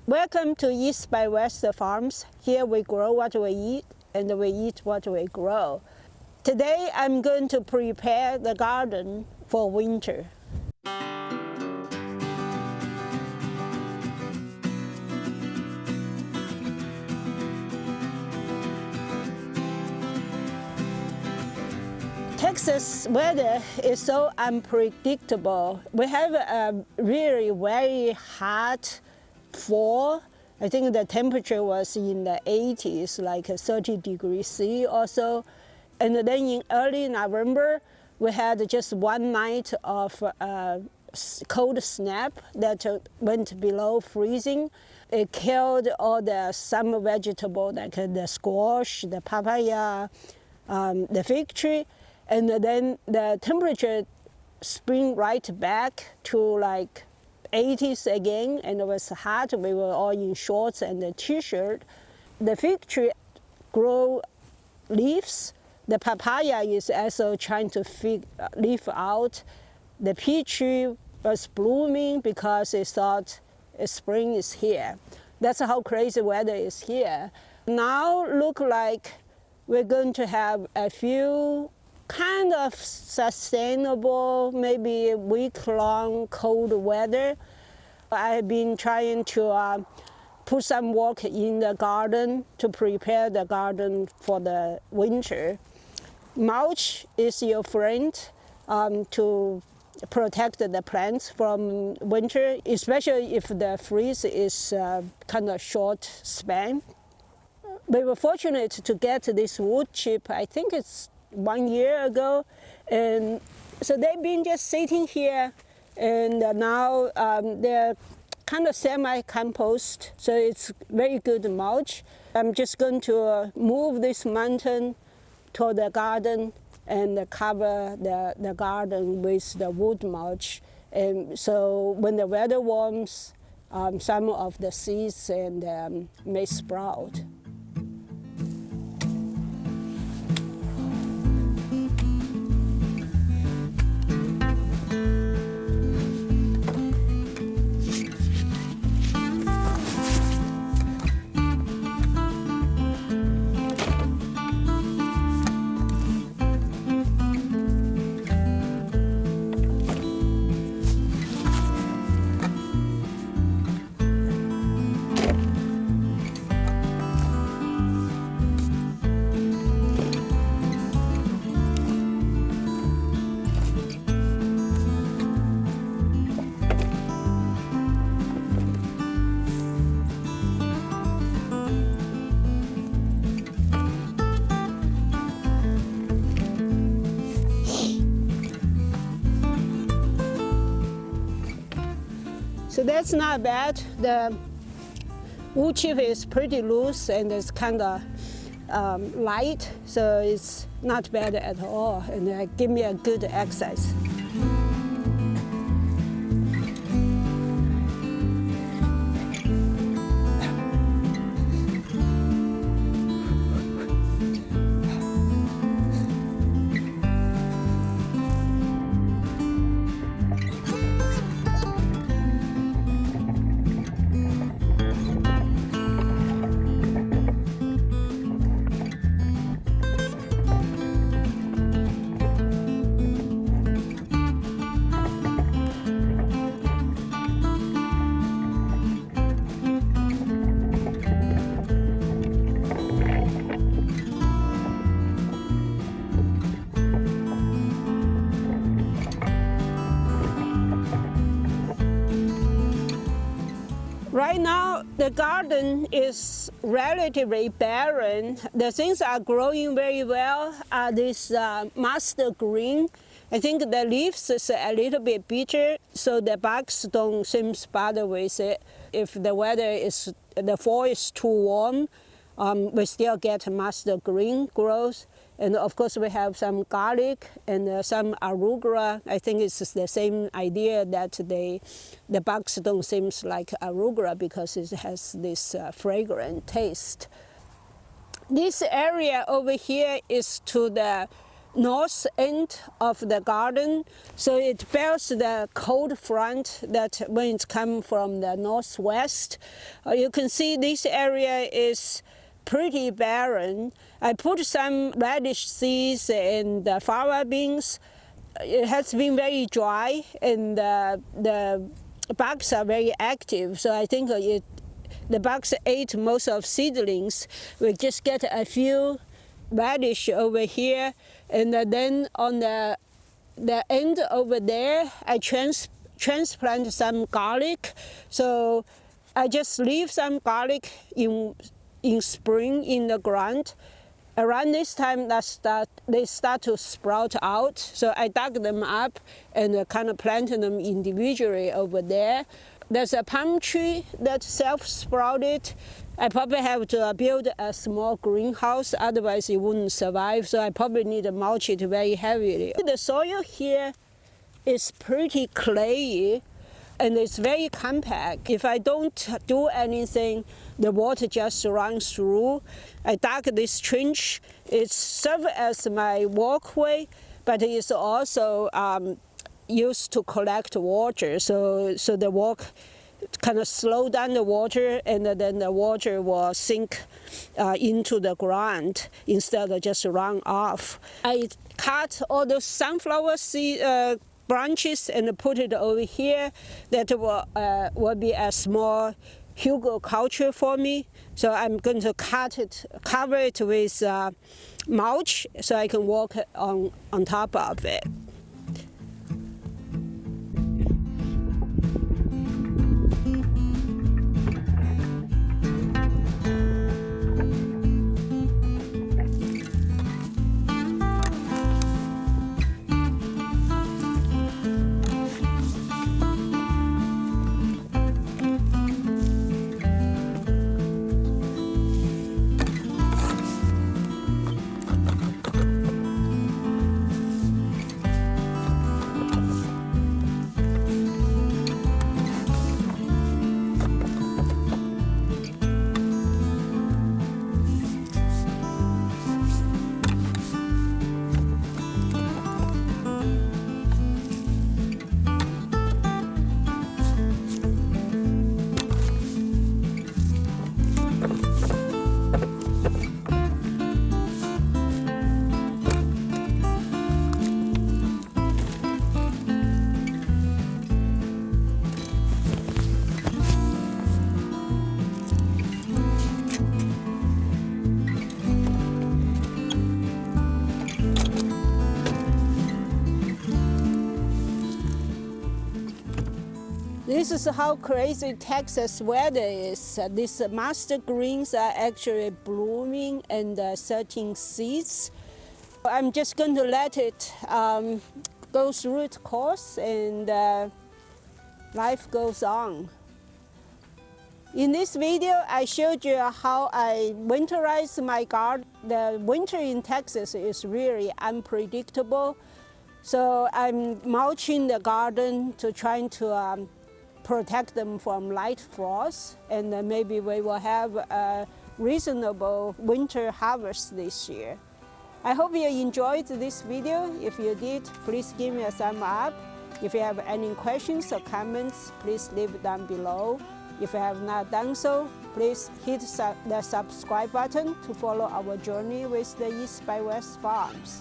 Welcome to East by West Farms. Here we grow what we eat and we eat what we grow. Today I'm going to prepare the garden for winter. Texas weather is so unpredictable. We have a really very hot fall. I think the temperature was in the 80s, like 30 degrees C or so. And then in early November, we had just one night of cold snap that went below freezing. It killed all the summer vegetables like the squash, the papaya, the fig tree. And then the temperature spring right back to like 80s again, and it was hot. We were all in shorts and a t-shirt. The fig tree grow leaves. The papaya is also trying to leaf out. The peach tree was blooming because it thought spring is here. That's how crazy weather is here. Now look like we're going to have a few kind of sustainable, maybe week-long cold weather. I've been trying to put some work in the garden to prepare the garden for the winter. Mulch is your friend to protect the plants from winter, especially if the freeze is kind of short span. We were fortunate to get this wood chip, I think it's 1 year ago, and so they've been just sitting here, and now they're kind of semi-compost, so it's very good mulch. I'm just going to move this mountain to the garden and cover the garden with the wood mulch, and so when the weather warms, some of the seeds and may sprout. So that's not bad. The wood chip is pretty loose and it's kind of light, so it's not bad at all, and give me a good exercise. Right now, the garden is relatively barren. The things are growing very well. This mustard green, I think the leaves is a little bit bitter, so the bugs don't seem to bother with it. If the fall is too warm, we still get mustard green growth. And of course we have some garlic and some arugula. I think it's the same idea that the bugs don't seem like arugula because it has this fragrant taste. This area over here is to the north end of the garden, so it bears the cold front that when it comes from the northwest. You can see this area is pretty barren. I put some radish seeds and fava beans. It has been very dry, and the bugs are very active, so I think the bugs ate most of seedlings. We just get a few radish over here, and then on the end over there I transplant some garlic. So I just leave some garlic in spring in the ground. Around this time they start to sprout out, so I dug them up and kind of planted them individually over there. There's a palm tree that self-sprouted. I probably have to build a small greenhouse, otherwise it wouldn't survive, so I probably need to mulch it very heavily. The soil here is pretty clayey and it's very compact. If I don't do anything, the water just runs through. I dug this trench. It serves as my walkway, but it's also used to collect water, so the walk kind of slow down the water, and then the water will sink into the ground instead of just run off. I cut all those sunflower seed branches and put it over here. That will be a small hugelculture for me. So I'm going to cover it with mulch so I can walk on top of it. This is how crazy Texas weather is. These master greens are actually blooming and setting seeds. I'm just going to let it go through its course, and life goes on. In this video, I showed you how I winterize my garden. The winter in Texas is really unpredictable. So I'm mulching the garden to try to protect them from light frost, and then maybe we will have a reasonable winter harvest this year. I hope you enjoyed this video. If you did, please give me a thumbs up. If you have any questions or comments, please leave them below. If you have not done so, please hit the subscribe button to follow our journey with the East by West Farms.